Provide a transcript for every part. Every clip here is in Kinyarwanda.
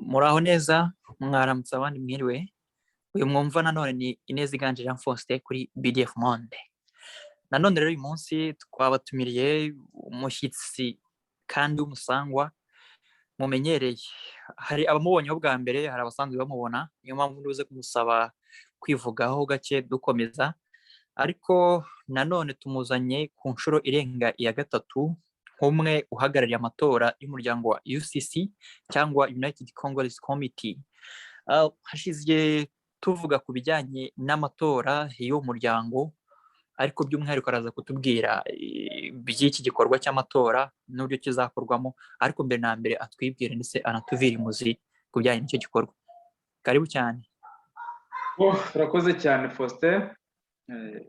Muraho neza mwaramutse abandi mwiriwe. Uyu mwumva nanone ni Ineza Iganje Jean Faustin kuri BDF Monde. Nanone rero uyu munsi twabatumiriye umushyitsi kandi w'umusangwa mumenyereye. Hari abamubonyeho bwa mbere, hari abasanzwe bamubona, niyo mpamvu nduze kumusaba kwivugaho gake dukomeza. Ariko nanone tumuzanye ku nshuro irenga iya gatatu nk'umwe uhagarariye amatora y'umuryango wa UCC cyangwa United Congolese Committee. Hashize tuvuga ku bijyanye n'amatora y'uwo muryango, ariko by'umwihariko araza kutubwira by'iki gikorwa cy'amatora n'uburyo kizakorwamo, ariko mbere na mbere atwibwire ndetse anatuvira imuzi ku bijyanye n'icyo gikorwa. Karibu cyane. Urakoze cyane Faustin,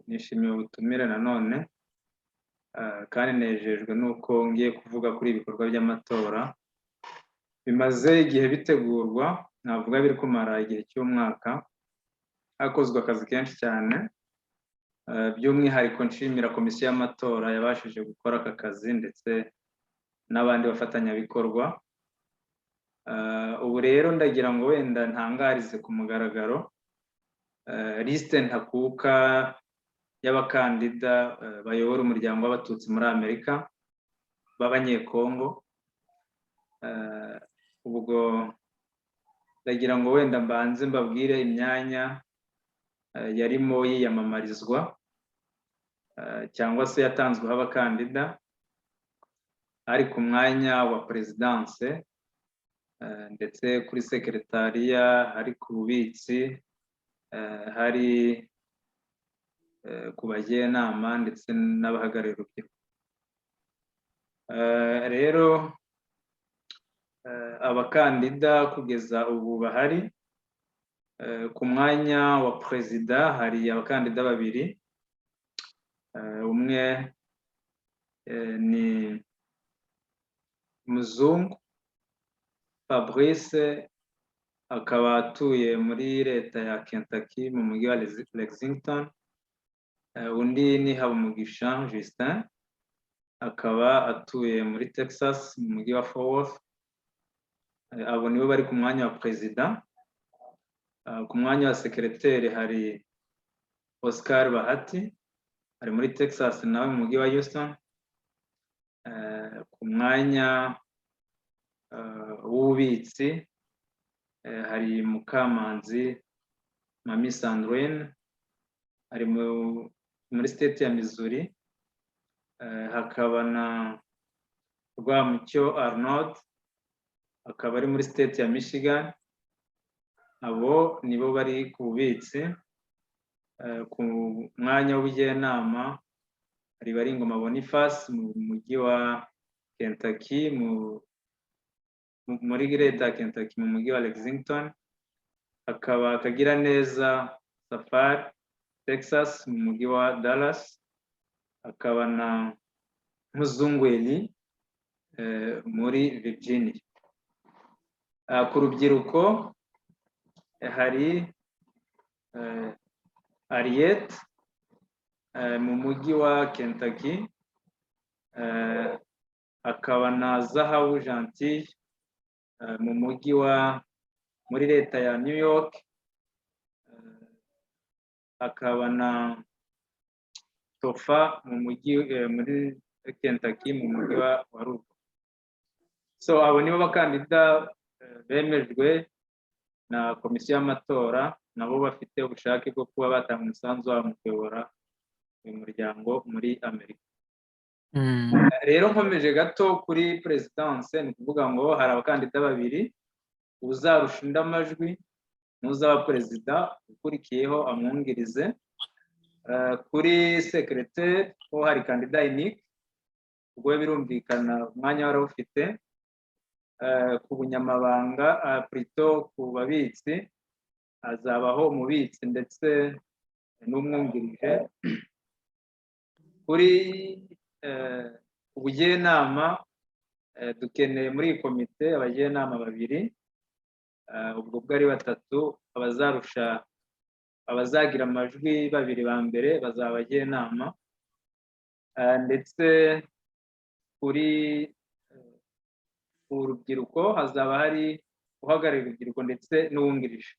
nishimiye ubutumire nanone kandi nejejwe nuko ngiye kuvuga kuri ibikorwa by'amatora bimaze igihe bitegurwa. Navuga biri kumara igihe cy'umwaka, hakozwe akazi kenshi cyane, by'umwihariko nshimira komisiyo y'amatora yabashije gukora aka kazi ndetse n'abandi bafatanyabikorwa. Ubu rero ndagira ngo wenda ntangarize ku mugaragaro liste ntakuka y'abakandida bayobora umuryango w'abatutsi muri Amerika b'abanyekongo. Ubwo ndagira ngo wenda mbanze mbabwire imyanya yarimo yiyamamarizwa cyangwa se yatanzweho abakandida. Ari ku mwanya wa perezidanse ndetse kuri sekretariya, hari ku bubitsi, hari ku bajyanama ndetse n'abahagarariye urubyiruko. Rero abakandida kugeza ubu bahari. Ku mwanya wa perezida hari abakandida babiri. Umwe ni Muzungu Fabrice, akaba atuye muri leta ya Kentucky mu mujyi wa Lexington. Undi ni Habumugisha Justin, akaba atuye muri Texas mu mujyi wa Fort Worth. Abo nibo bari ku mwanya wa perezida. Ku mwanya wa sekreteri hari Oscar Bahati, ari muri Texas nawe mu mujyi wa Houston. Ku mwanya w'ububitsi hari Mukamanzi Mami Sandrine, ari muri state ya Missouri. Hakaba na Rwamucyo Arnold, akaba ari muri state ya Michigan. Abo nibo bari ku bubitsi. Ku mwanya w'ubujyanama hari Baringoma Boniface mu mujyi wa Kentucky, muri leta ya Kentucky mu mujyi wa Lexington. Hakaba Kagiraneza Safari Texas mu mujyi wa Dallas. Hakaba na Muzungweli muri Virginia. Ku rubyiruko hari Ariette mu mujyi wa Kentucky. Hakaba na Zahabu Gentil mu mujyi muri leta ya New York. Hakaba na Tofa mu mujyi muri Kentucky mu mujyi wa Rugo. So abo nibo bakandida bemejwe na komisiyo y'amatora, nabo bafite ubushake bwo kuba batanga umusanzu wabo mu kuyobora uyu muryango muri Amerika. Rero nkomeje gato kuri perezidanse, ni kuvuga ngo hari abakandida babiri, uzarusha undi amajwi n'uzaba perezida ukurikiyeho amwungirize. Kuri sekreteri ho hari kandida unique, ubwo birumvikana umwanya wari ufite. Ku bunyamabanga plutôt ku babitsi hazabaho umubitsi ndetse n'umwungirije. Kuri ubujyanama dukeneye muri iyi komite abajyanama babiri, ubwo bwo ari batatu. Abazagira amajwi babiri ba mbere bazaba abajyanama. Ndetse kuri urubyiruko hazaba hari uhagarariye urubyiruko ndetse n'uwungirije.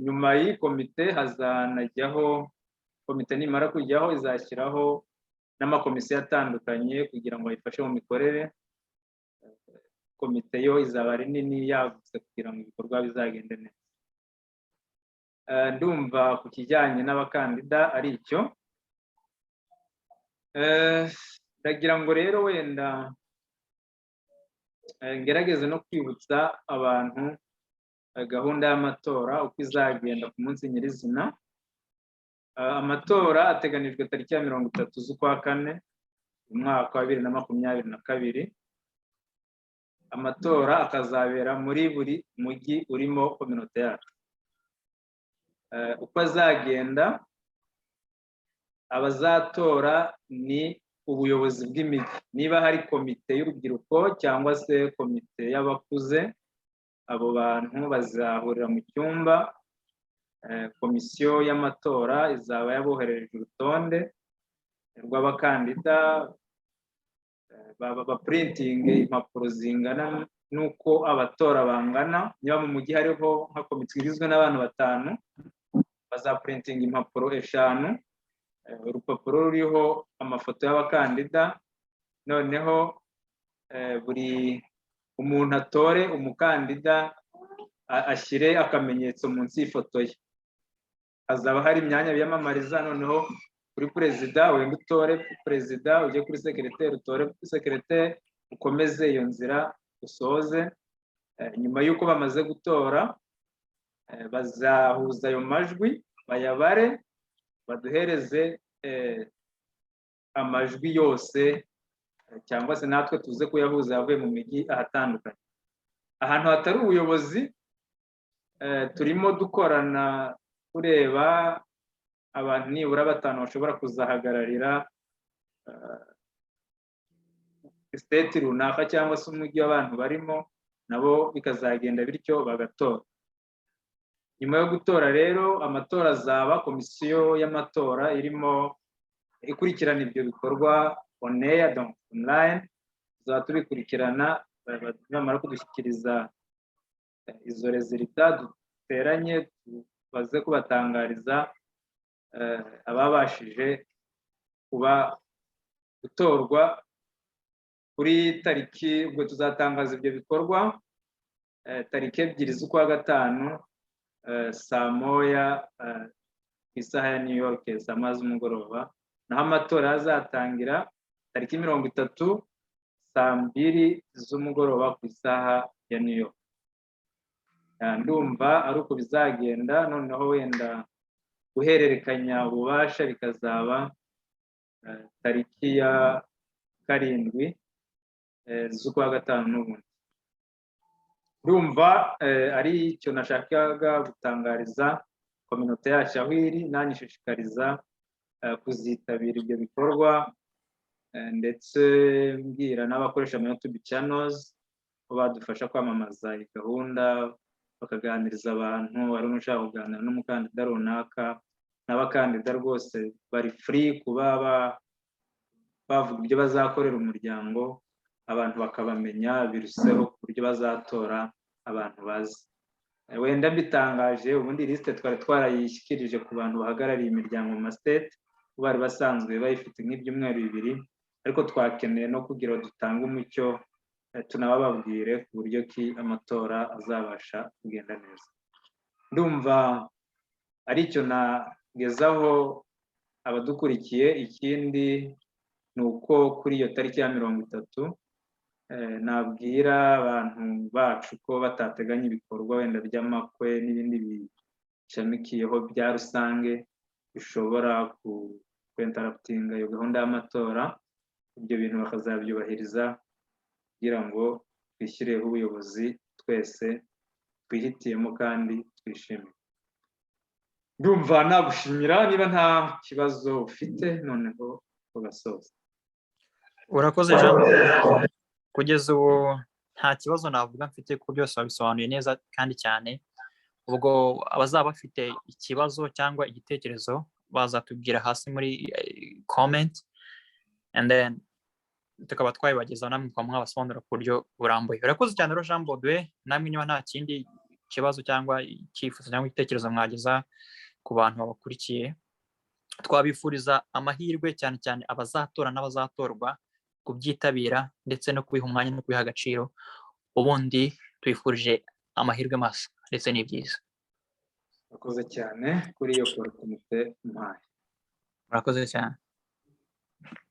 Nyuma y'iyi komite hazanajyaho komite nimara kujyaho izashyiraho n'amakomisiyo atandukanye kugira ngo bayifashe mu mikorere. Komite yo izaba ari nini yagutse kugira ngo ibikorwa bizagende neza. Ndumva ku kijyanye n'abakandida ari icyo. Ndagira ngo rero wenda ngerageze no kwibutsa abantu gahunda y'amatora uko izagenda ku munsi nyirizina. Amatora ateganijwe tariki ya 30 z'ukwa kane umwaka wa 2022. Amatora akazabera muri buri mujyi urimo kominote yacu. Uko azagenda, abazatora ni ubuyobozi bw'imijyi. Niba hari komite y'urubyiruko cyangwa se komite y'abakuze, abo bantu bazahurira mu cyumba. Komisiyo y'amatora izaba yaboherereje urutonde rw'abakandida, baprintinge impapuro zingana n'uko abatora bangana. Niba mu mujyi hariho nka komite igizwe n'abantu 5, bazaprintinga impapuro 5. Urupapuro ruriho amafoto y'abakandida, noneho buri umuntu atore umukandida ashyire akamenyetso munsi y'ifoto ye. Hazaba hari imyanya biyamamariza, noneho kuri perezida wenda utore perezida, ujye kuri sekreteri utore sekreteri, ukomeze iyo nzira usoze. Nyuma y'uko bamaze gutora, bazahuza ayo majwi bayabare, baduhereze amajwi yose, cyangwa se natwe tuze kuyahuza yavuye mu mijyi ahatandukanye. Ahantu hatari ubuyobozi, turimo dukorana kureba abantu nibura 5 bashobora kuzahagararira state runaka cyangwa se umujyi w'abantu barimo, nabo bikazagenda bityo bagatora. Nyuma yo gutora rero, amatora azaba, komisiyo y'amatora irimo ikurikirana ibyo bikorwa on air, donc online. Tuzaba tubikurikirana, bamara kudushyikiriza izo resultat duteranye, baze kubatangariza ababashije kuba gutorwa kuri tariki. Ubwo tuzatangaza ibyo bikorwa tariki 2 z'ukwa gatanu saa moya ku isaha ya New York, saa moya z'umugoroba. Naho amatora azatangira tariki 30 saa 2 z'umugoroba ku isaha ya New York. Ndumva ari uko bizagenda. Noneho wenda guhererekanya ububasha bikazaba tariki ya 7 z'ukwa gatanu n'ubundi. Ndumva ari icyo nashakaga gutangariza kominote yacu aho iri, nanyishishikariza kuzitabira ibyo bikorwa, ndetse mbwira n'abakoresha ama YouTube channels ko badufasha kwamamaza iyi gahunda, bakaganiriza abantu. Ari ushaka kuganira n'umukandida runaka, n'abakandida rwose bari free kuba bavuga ibyo bazakorera umuryango, abantu bakabamenya biruseho ku buryo bazatora abantu bazi. Wenda mbitangaje, ubundi liste twari twarayishyikirije ku bantu bahagarariye imiryango mu state, bari basanzwe bayifite nk'ibyumweru 2, ariko twakeneye no kugira dutanga umucyo, tunababwire ku buryo ki amatora azabasha kugenda neza. Ndumva ari icyo nagezaho abadukurikiye. Ikindi ni uko kuri iyo tariki ya 30 nabwira abantu bacu ko batateganya ibikorwa wenda by'amakwe n'ibindi bishamikiyeho bya rusange bishobora kwinterruptinga iyo gahunda y'amatora. Ibyo bintu bakazabyubahiriza kugira ngo twishyireho ubuyobozi twese twihitiyemo kandi twishimiye. Ndumva nagushimira. Niba nta kibazo ufite, noneho tugasoza. Urakoze Jean. Kugeza ubu nta kibazo navuga mfite, ku byose wabisobanuye neza kandi cyane. Ubwo abazaba bafite ikibazo cyangwa igitekerezo bazatubwira hasi muri comment, and then tukaba twabibagezaho namwe mukaba mwabasobanurira ku buryo burambuye. Urakoze cyane rero Jean Baudouin, namwe niba nta kindi kibazo cyangwa icyifuzo cyangwa igitekerezo mwageza ku bantu babakurikiye, twabifuriza amahirwe cyane cyane abazatora n'abazatorwa kubyitabira ndetse no kubiha umwanya no kubiha agaciro, ubundi twifurije amahirwe masa ndetse n'ibyiza. Urakoze cyane kuri iyo opportunité mpaye. Murakoze cyane.